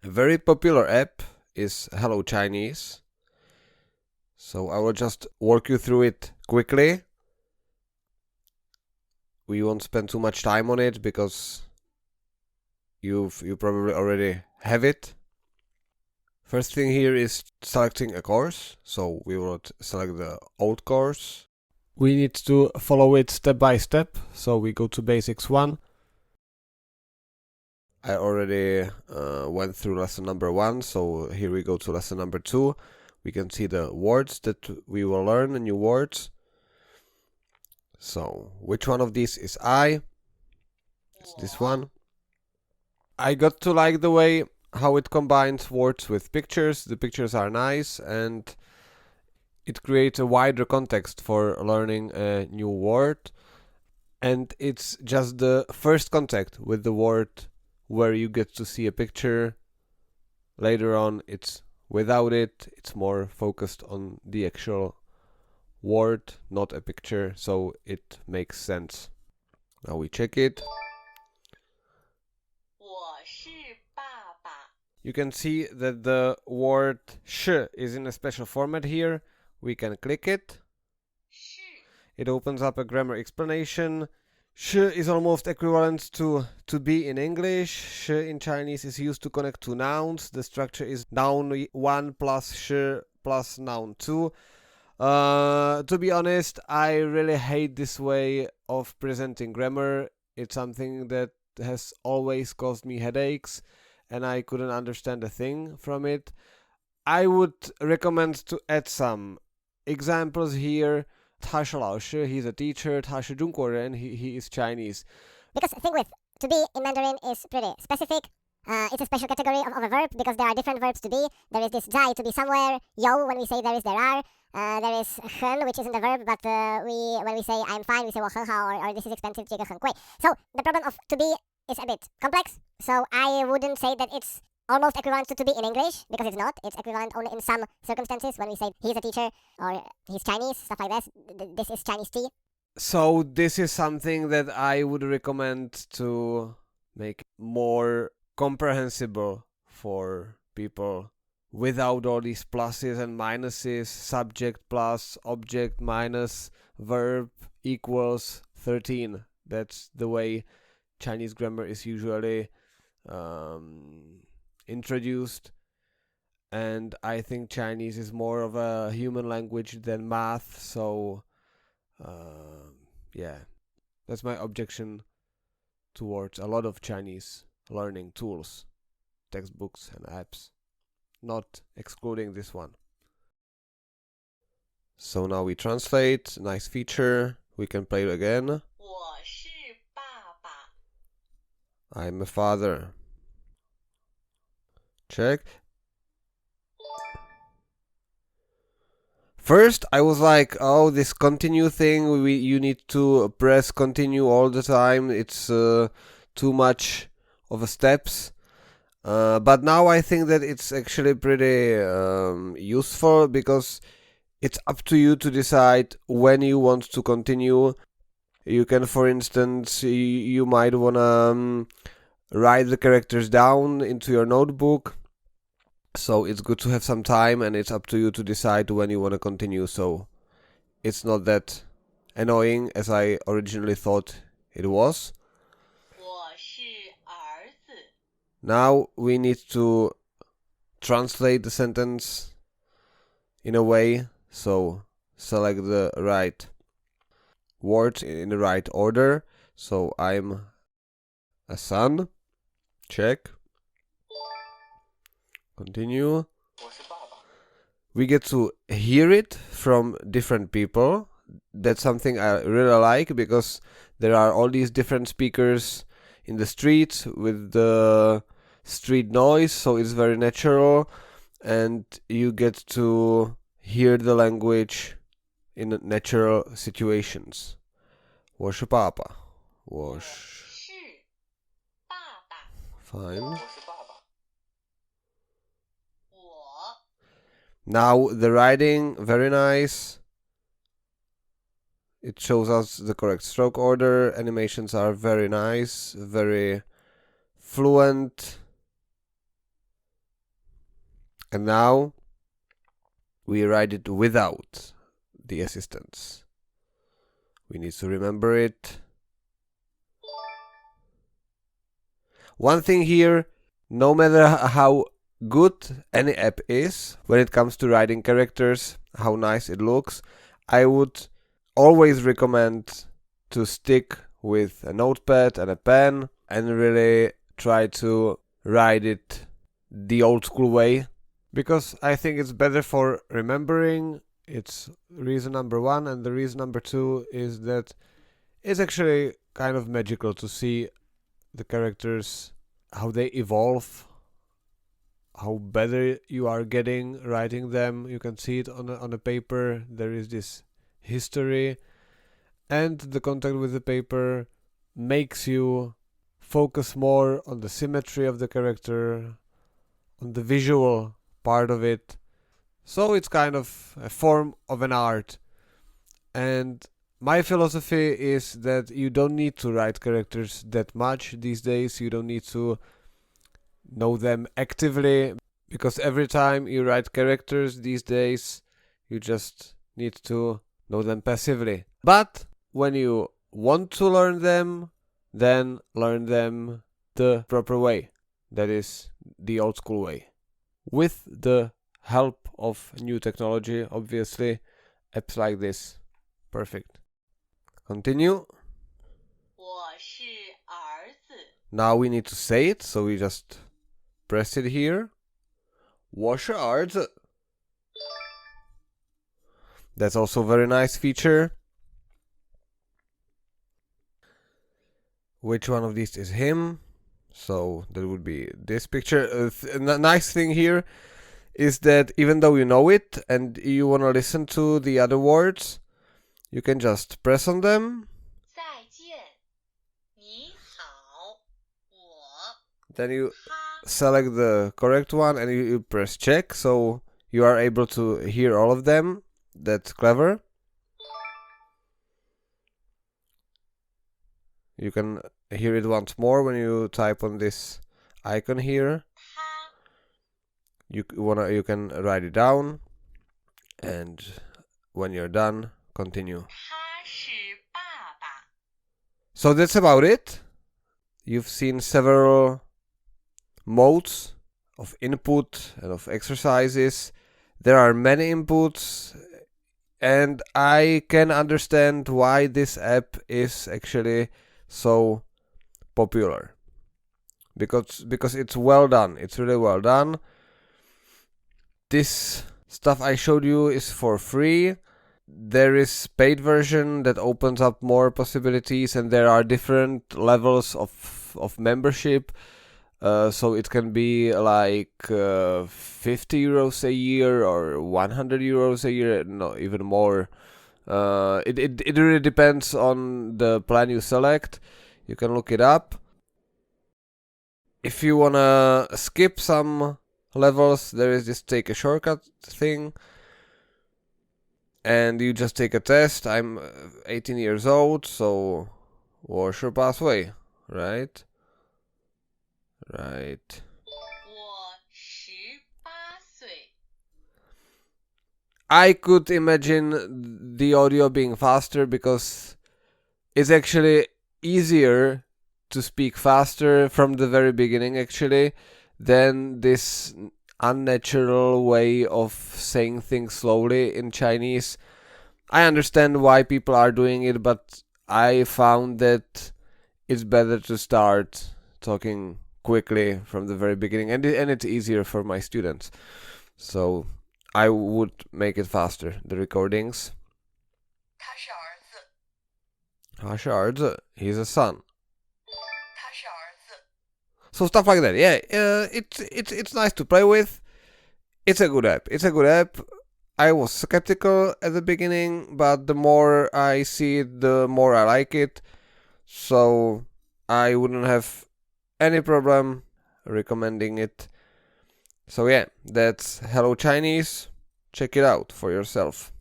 A very popular app is Hello Chinese. So I will just walk you through it quickly. We won't spend too much time on it because you probably already have it. First thing here is selecting a course. So we will select the old course. We need to follow it step by step. So we go to Basics 1. I already went through lesson number 1, so here we go to lesson number 2. We can see the words that we will learn, the new words. So, which one of these is I? It's this one. I got to like the way how it combines words with pictures. The pictures are nice and it creates a wider context for learning a new word. And it's just the first contact with the word where you get to see a picture. Later on, it's without it, it's more focused on the actual word, not a picture, so it makes sense. Now we check it. You can see that the word sh is in a special format here. We can click it. It opens up a grammar explanation. Sh is almost equivalent to be in English. Sh in Chinese is used to connect two nouns. The structure is noun 1 plus sh plus noun 2. To be honest, I really hate this way of presenting grammar. It's something that has always caused me headaches and I couldn't understand a thing from it. I would recommend to add some examples here. 他是老师, he's a teacher. 他是中国人, he is Chinese. Because the thing with to be in Mandarin is pretty specific. It's a special category of a verb because there are different verbs to be. There is this 在 to be somewhere, 有 when we say there is, there are. There is 很 which isn't a verb, but when we say I'm fine, we say 我很好 or this is expensive, 这个很贵. So the problem of to be is a bit complex. So I wouldn't say that it's almost equivalent to be in English because it's not. It's equivalent only in some circumstances when we say he's a teacher or he's Chinese, stuff like this. This is Chinese tea. So this is something that I would recommend to make more comprehensible for people without all these pluses and minuses, subject plus, object minus, verb equals 13. That's the way Chinese grammar is usually introduced. And I think Chinese is more of a human language than math, so yeah, that's my objection towards a lot of Chinese learning tools, textbooks and apps, not excluding this one. So now we translate, nice feature, we can play it again. 我是爸爸. I'm a father. Check. First, I was like, oh, this continue thing, you need to press continue all the time. It's too much of a steps. But now I think that it's actually pretty useful because it's up to you to decide when you want to continue. You can, for instance, you might want to write the characters down into your notebook. So it's good to have some time and it's up to you to decide when you want to continue. So it's not that annoying as I originally thought it was. 我是儿子. Now we need to translate the sentence in a way. So select the right words in the right order. So I'm a son. Check. Continue. We get to hear it from different people. That's something I really like because there are all these different speakers in the streets with the street noise, so it's very natural and you get to hear the language in natural situations. 我是爸爸. 我是爸爸. Fine. 我 Now the writing, very nice. It shows us the correct stroke order. Animations are very nice, very fluent. And now we write it without the assistance. We need to remember it. One thing here, no matter how good any app is when it comes to writing characters, how nice it looks, I would always recommend to stick with a notepad and a pen and really try to write it the old school way, because I think it's better for remembering. It's reason number one, and the reason number two is that it's actually kind of magical to see the characters, how they evolve, how better you are getting writing them. You can see it on a paper. There is this history, and the contact with the paper makes you focus more on the symmetry of the character, on the visual part of it. So it's kind of a form of an art. And my philosophy is that you don't need to write characters that much these days. You don't need to know them actively, because every time you write characters these days, you just need to know them passively. But when you want to learn them, then learn them the proper way. That is the old school way. With the help of new technology, obviously, apps like this. Perfect. Continue. 我是儿子， Now we need to say it, so we just press it here. 我是儿子. That's also a very nice feature. Which one of these is him? So that would be this picture. Nice thing here is that even though you know it and you want to listen to the other words, you can just press on them. 再见，你好，我 Then you 他 select the correct one and you press check, so you are able to hear all of them. That's clever. You can hear it once more when you type on this icon here. 他 You can write it down, and when you're done, continue. 他是爸爸， So that's about it. You've seen several modes of input and of exercises. There are many inputs, and I can understand why this app is actually so popular. Because it's well done. It's really well done. This stuff I showed you is for free. There is paid version that opens up more possibilities, and there are different levels of membership. So it can be like 50 euros a year or 100 euros a year, no, even more. It really depends on the plan you select. You can look it up. If you wanna skip some levels, there is this take a shortcut thing, and you just take a test. I'm 18 years old, so wash your pathway, right? Right. 我18岁， I could imagine the audio being faster because it's actually easier to speak faster from the very beginning, actually, than this unnatural way of saying things slowly in Chinese. I understand why people are doing it, but I found that it's better to start talking quickly from the very beginning, and it's easier for my students. So I would make it faster, the recordings. 他是儿子， 他是儿子, he's a son. 他是儿子， So stuff like that. Yeah, it's nice to play with. It's a good app. It's a good app. I was skeptical at the beginning, but the more I see it, the more I like it. So I wouldn't have any problem recommending it. So yeah, that's Hello Chinese. Check it out for yourself.